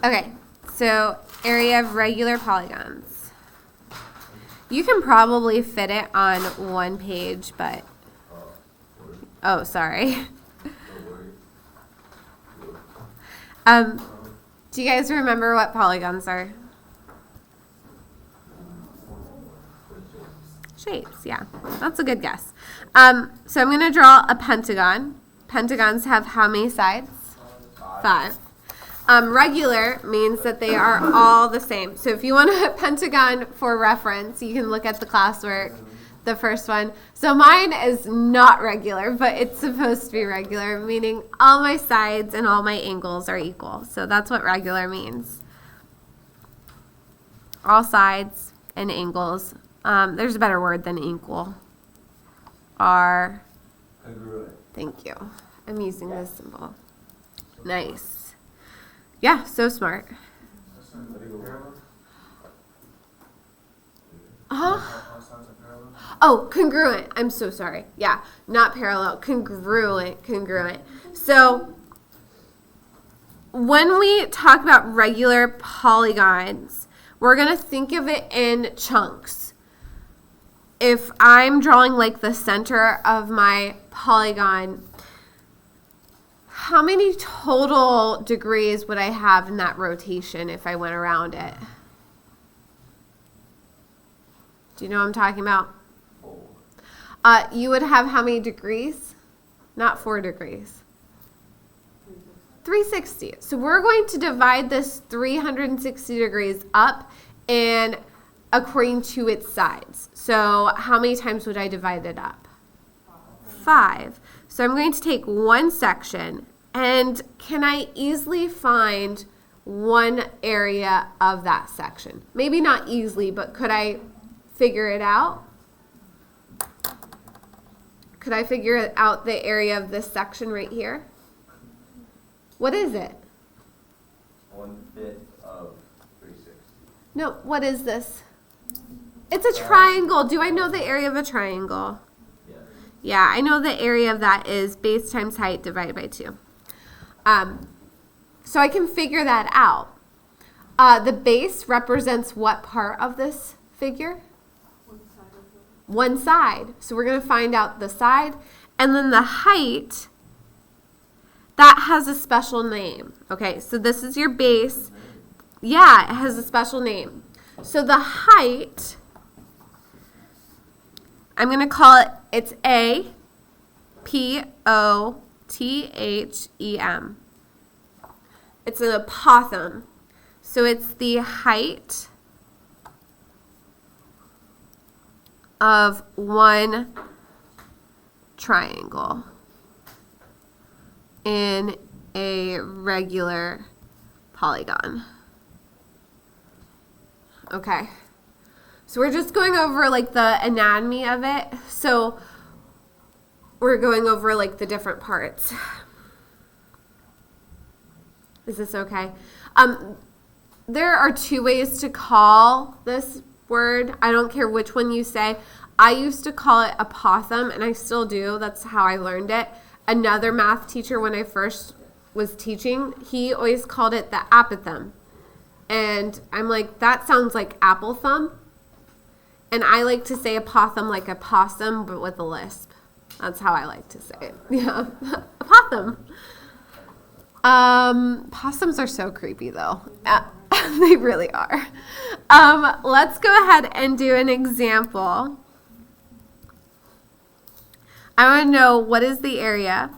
Okay, so area of regular polygons. You can probably fit it on one page, but, oh, sorry. Do you guys remember what polygons are? Shapes, yeah. That's a good guess. So I'm going to draw a pentagon. Pentagons have how many sides? 5. Regular means that they are all the same. So if you want a pentagon for reference, you can look at the classwork, the first one. So mine is not regular, but it's supposed to be regular, meaning all my sides and all my angles are equal. So that's what regular means. All sides and angles. There's a better word than equal. Are congruent. Thank you. I'm using this symbol. Nice. Yeah, so smart. Oh, congruent. I'm so sorry. Yeah, not parallel. Congruent. Congruent. So when we talk about regular polygons, we're going to think of it in chunks. If I'm drawing like the center of my polygon, how many total degrees would I have in that rotation if I went around it? Do you know what I'm talking about? You would have how many degrees? Not 4 degrees. 360. So we're going to divide this 360 degrees up and according to its sides. So how many times would I divide it up? 5. So I'm going to take one section, and can I easily find one area of that section? Maybe not easily, but could I figure it out? Could I figure out the area of this section right here? What is it? 1/5 of 360. No, what is this? It's a triangle. Do I know the area of a triangle? Yeah. Yeah, I know the area of that is base times height divided by 2. So I can figure that out. The base represents what part of this figure? One side. So we're going to find out the side. And then the height, that has a special name. Okay, so this is your base. Yeah, it has a special name. So the height, I'm going to call it, it's A-P-O-T-H-E-M. It's an apothem. So it's the height of one triangle in a regular polygon. Okay. So we're just going over like the anatomy of it. So we're going over like the different parts. Is this okay? There are 2 ways to call this word. I don't care which one you say. I used to call it apothem, and I still do. That's how I learned it. Another math teacher, when I first was teaching, he always called it the apothem. And I'm like, that sounds like apple thumb. And I like to say apothem like a possum, but with a lisp. That's how I like to say it. Yeah, apothem. Possums are so creepy, though. They really are. Let's go ahead and do an example. I want to know, what is the area?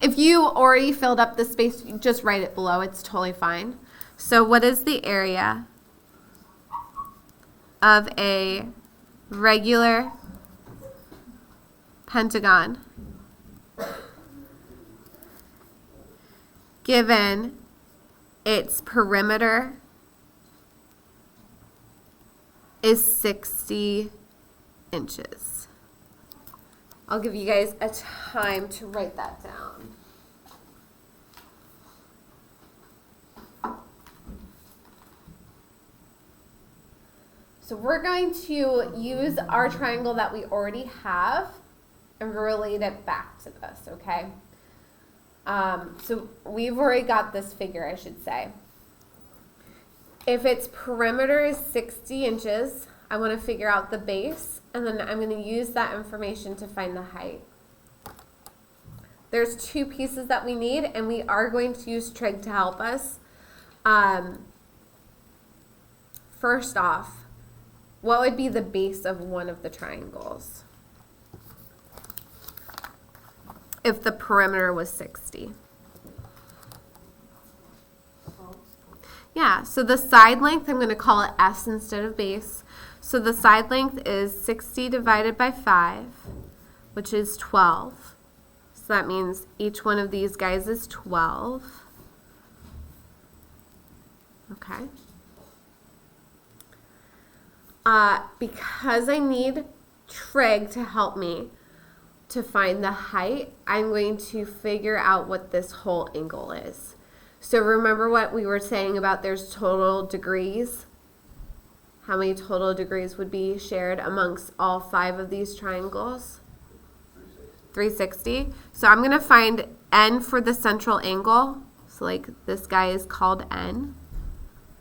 If you already filled up the space, just write it below. It's totally fine. So what is the area of a regular pentagon given its perimeter is 60 inches? I'll give you guys a time to write that down. So we're going to use our triangle that we already have and relate it back to this, okay? So we've already got this figure, I should say. If its perimeter is 60 inches, I want to figure out the base, and then I'm going to use that information to find the height. There's two pieces that we need, and we are going to use trig to help us. First off, what would be the base of one of the triangles if the perimeter was 60? Yeah, so the side length, I'm going to call it S instead of base. So the side length is 60 divided by 5, which is 12. So that means each one of these guys is 12. Okay. Because I need trig to help me to find the height, I'm going to figure out what this whole angle is. So remember what we were saying about there's total degrees? How many total degrees would be shared amongst all 5 of these triangles? 360. So I'm going to find n for the central angle. So like this guy is called n.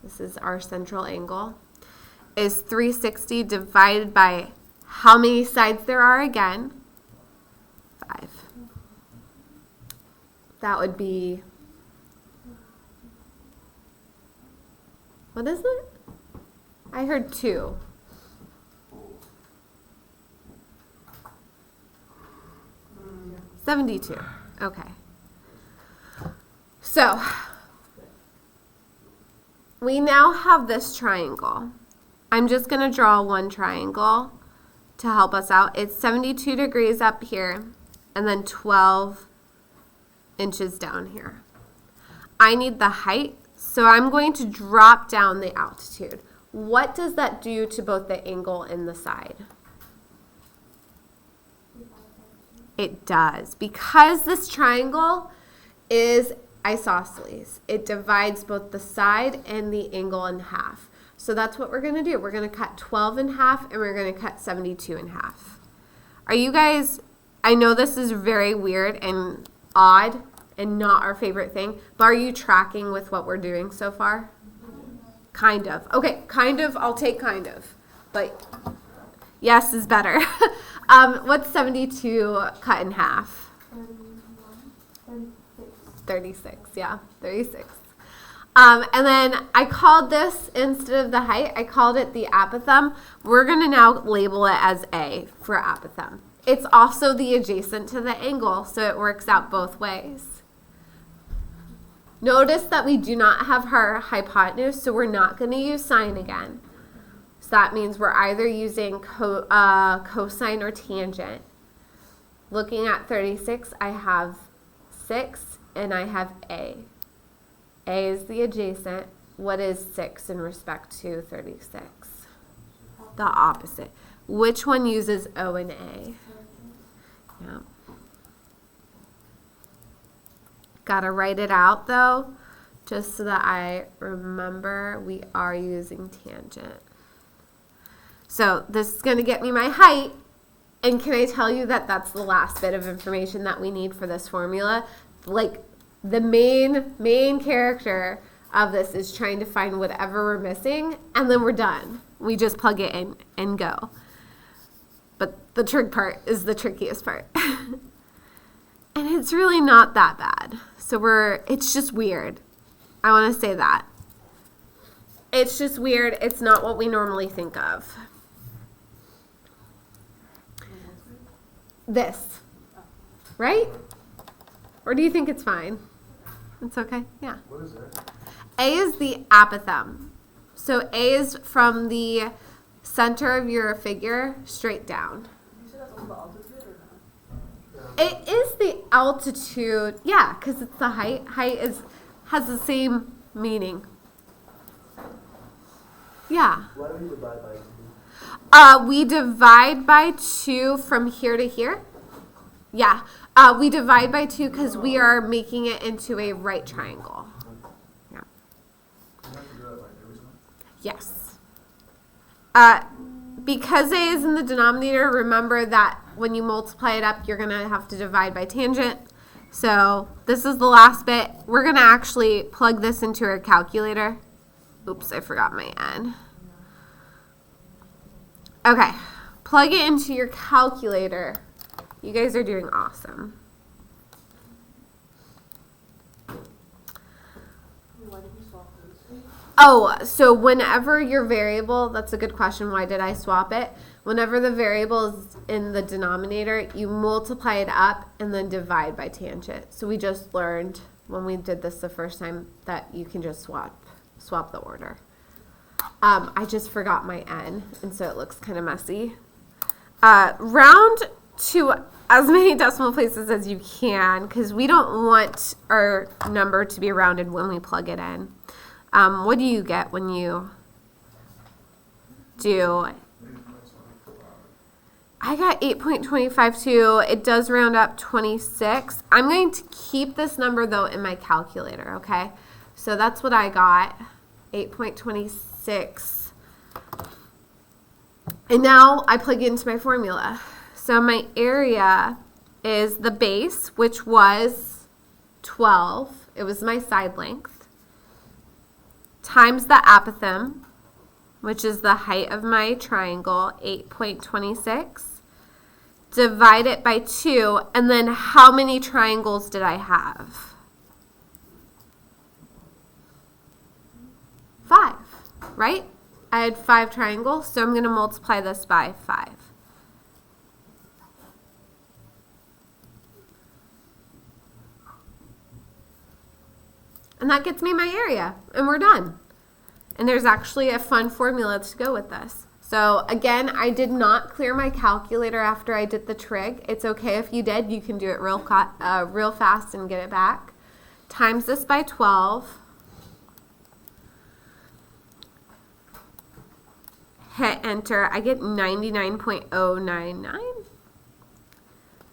This is our central angle. Is 360 divided by how many sides there are again? 5. That would be, what is it? I heard 2. $72. Okay. So we now have this triangle. I'm just going to draw one triangle to help us out. It's 72 degrees up here and then 12 inches down here. I need the height, so I'm going to drop down the altitude. What does that do to both the angle and the side? It does. Because this triangle is isosceles, it divides both the side and the angle in half. So that's what we're going to do. We're going to cut 12 in half and we're going to cut 72 in half. Are you guys, I know this is very weird and odd and not our favorite thing, but are you tracking with what we're doing so far? Kind of. Okay, kind of, I'll take kind of. But yes is better. What's 72 cut in half? 36, yeah, 36. And then I called this, instead of the height, I called it the apothem. We're going to now label it as A for apothem. It's also the adjacent to the angle, so it works out both ways. Notice that we do not have our hypotenuse, so we're not going to use sine again. So that means we're either using cosine or tangent. Looking at 36, I have 6 and I have A. A is the adjacent. What is 6 in respect to 36? The opposite. Which one uses O and A? Yeah. Gotta write it out though, just so that I remember we are using tangent. So this is going to get me my height. And can I tell you that that's the last bit of information that we need for this formula? Like the main character of this is trying to find whatever we're missing, and then we're done. We just plug it in and go. But the trig part is the trickiest part. And it's really not that bad. So it's just weird. I want to say that. It's just weird. It's not what we normally think of. This, right? Or do you think it's fine? It's okay, yeah. What is that? A is the apothem. So A is from the center of your figure straight down. You said that's also the altitude or not? It is the altitude, yeah, because it's the height. Height has the same meaning. Yeah. Why do we divide by 2? We divide by 2 from here to here. Yeah. We divide by 2 because we are making it into a right triangle. Yeah. You have to do that like every time? Yes. Because A is in the denominator, remember that when you multiply it up, you're going to have to divide by tangent. So this is the last bit. We're going to actually plug this into our calculator. Oops, I forgot my N. Okay, plug it into your calculator. You guys are doing awesome. Why did you swap those? Oh, so whenever your variable, that's a good question, why did I swap it? Whenever the variable is in the denominator, you multiply it up and then divide by tangent. So we just learned when we did this the first time that you can just swap the order. I just forgot my N, and so it looks kind of messy. Round to as many decimal places as you can, because we don't want our number to be rounded when we plug it in. What do you get when you do? I got 8.252. It does round up 26. I'm going to keep this number, though, in my calculator, okay? So that's what I got, 8.26. And now I plug into my formula. So my area is the base, which was 12. It was my side length, times the apothem, which is the height of my triangle, 8.26. Divide it by 2, and then how many triangles did I have? 5, right? I had 5 triangles, so I'm going to multiply this by 5. And that gets me my area, and we're done. And there's actually a fun formula to go with this. So again, I did not clear my calculator after I did the trig. It's okay if you did. You can do it real fast and get it back. Times this by 12. Hit enter. I get 99.099.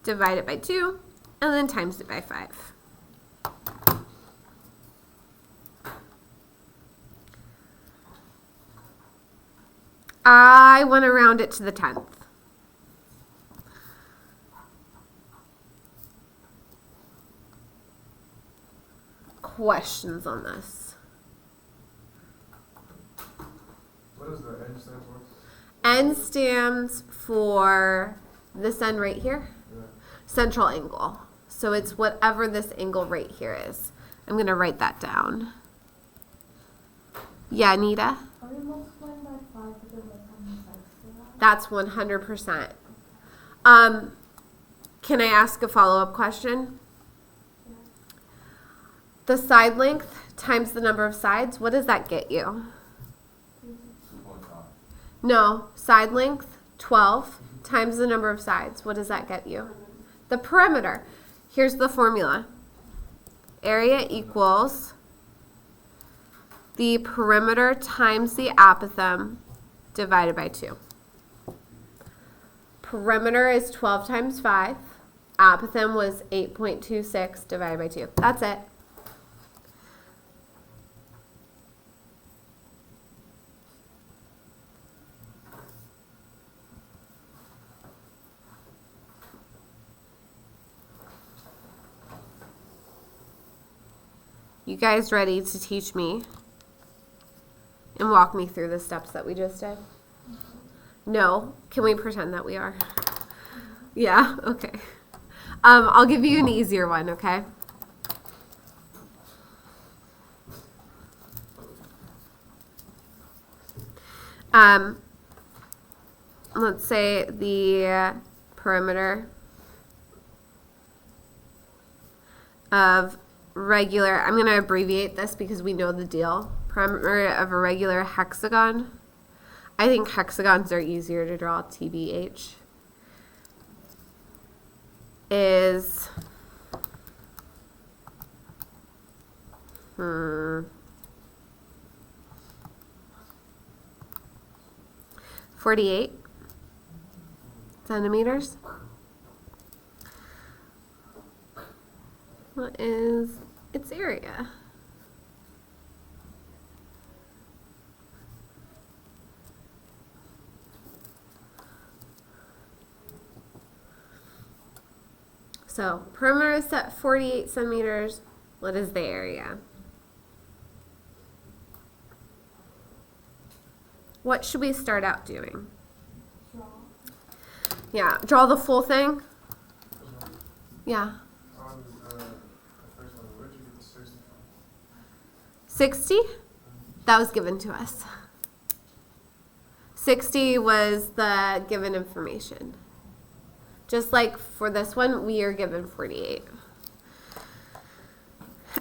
Divide it by 2, and then times it by 5. I want to round it to the 10th. Questions on this? What does the N stand for? N stands for this end right here, Yeah. central angle. So it's whatever this angle right here is. I'm going to write that down. Yeah, Anita? Are you multiplying by 5 to get like how many sides to that? That's 100%. Can I ask a follow-up question? Yeah. The side length times the number of sides, what does that get you? 2.5. No, side length, 12, times the number of sides. What does that get you? The perimeter. Here's the formula. Area equals the perimeter times the apothem divided by 2. Perimeter is 12 times 5. Apothem was 8.26 divided by 2. That's it. You guys ready to teach me and walk me through the steps that we just did? No? Can we pretend that we are? Yeah? Okay. I'll give you an easier one, okay? Let's say the perimeter of regular, I'm going to abbreviate this because we know the deal. Perimeter of a regular hexagon. I think hexagons are easier to draw, TBH. Is 48 centimeters. What is its area? So perimeter is set 48 centimeters. What is the area? What should we start out doing? Draw. Yeah, draw the full thing. Yeah. On the first one, where'd you get the 60 from? 60? That was given to us. 60 was the given information. Just like for this one, we are given 48.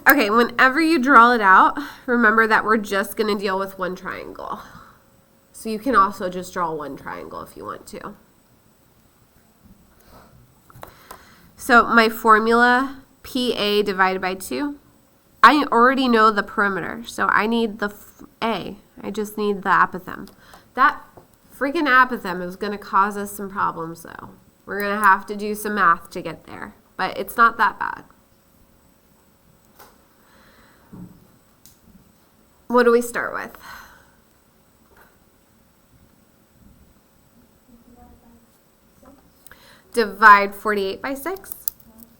Okay, whenever you draw it out, remember that we're just going to deal with one triangle. So you can also just draw one triangle if you want to. So my formula, PA divided by 2. I already know the perimeter, so I need the A. I just need the apothem. That freaking apothem is going to cause us some problems, though. We're going to have to do some math to get there, but it's not that bad. What do we start with? Divide 48 by 6.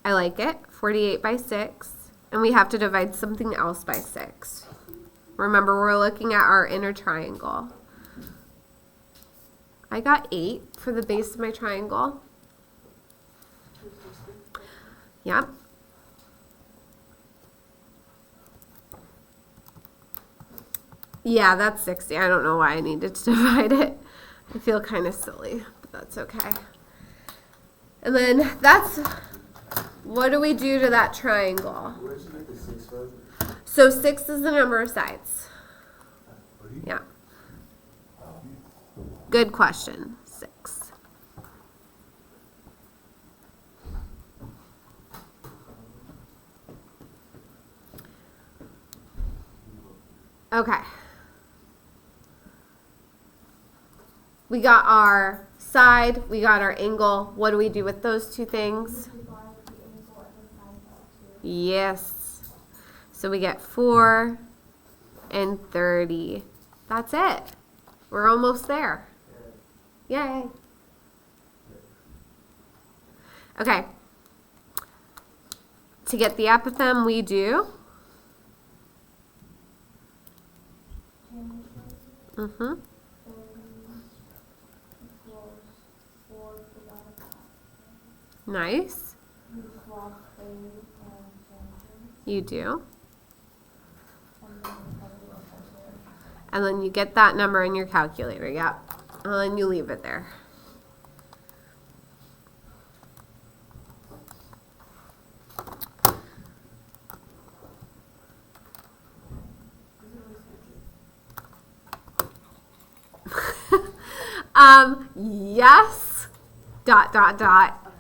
I like it. 48 by 6. And we have to divide something else by 6. Remember, we're looking at our inner triangle. I got 8 for the base of my triangle. Yep. Yeah, that's 60. I don't know why I needed to divide it. I feel kind of silly, but that's okay. And then that's, what do we do to that triangle? Where'd you get the 6 from? So 6 is the number of sides. Yeah. Good question. 6. Okay. We got our side, we got our angle. What do we do with those two things? We divide the angle and the side by 2. Yes. So we get 4 and 30. That's it. We're almost there. Yay. Okay. To get the apothem, we do. Change Mm-hmm. 30 equals 4 divided by Nice. you swap 30 and tangent, You do. and then you have a little calculator. And then you get that number in your calculator. Yep. And then you leave it there. Yes, dot, dot, dot.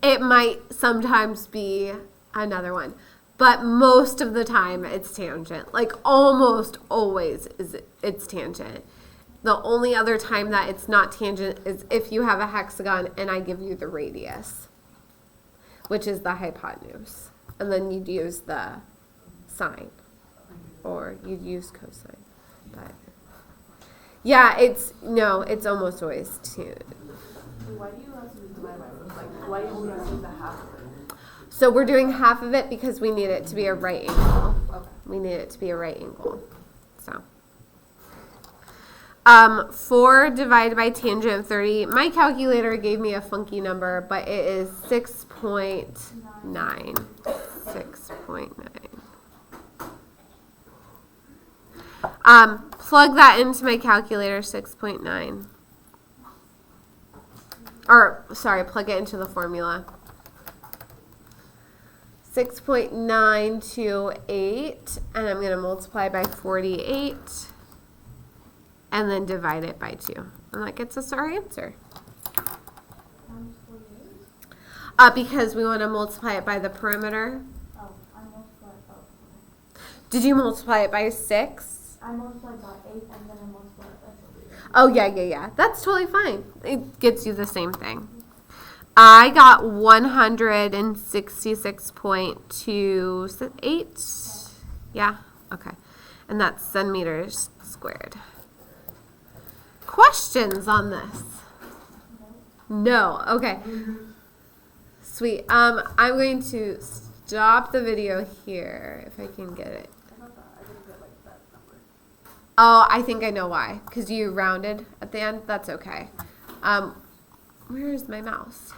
It might sometimes be another one, but most of the time it's tangent. Like almost always it's tangent. The only other time that it's not tangent is if you have a hexagon and I give you the radius, which is the hypotenuse. And then you'd use the sine, or you'd use cosine. But yeah, it's almost always tangent. Why do you have to divide by like? Why do you only have to use the half of it? So we're doing half of it because we need it to be a right angle. Okay. We need it to be a right angle. So 4 divided by tangent of 30. My calculator gave me a funky number, but it is 6.9. 6.9. Plug that into my calculator, 6.9. Or, sorry, plug it into the formula. 6.928, and I'm going to multiply by 48, and then divide it by 2. And that gets us our answer. Times 48? Because we want to multiply it by the perimeter. Oh, I multiplied, okay. Did you multiply it by 6? I multiplied by 8 and then I multiplied by 3. Oh, yeah. That's totally fine. It gets you the same thing. I got 166.28. Yeah, okay. And that's centimeters squared. Questions on this? No, okay. Sweet. I'm going to stop the video here if I can get it. I got that. I didn't get like that number. Oh, I think I know why. Because you rounded at the end. That's okay. Where is my mouse?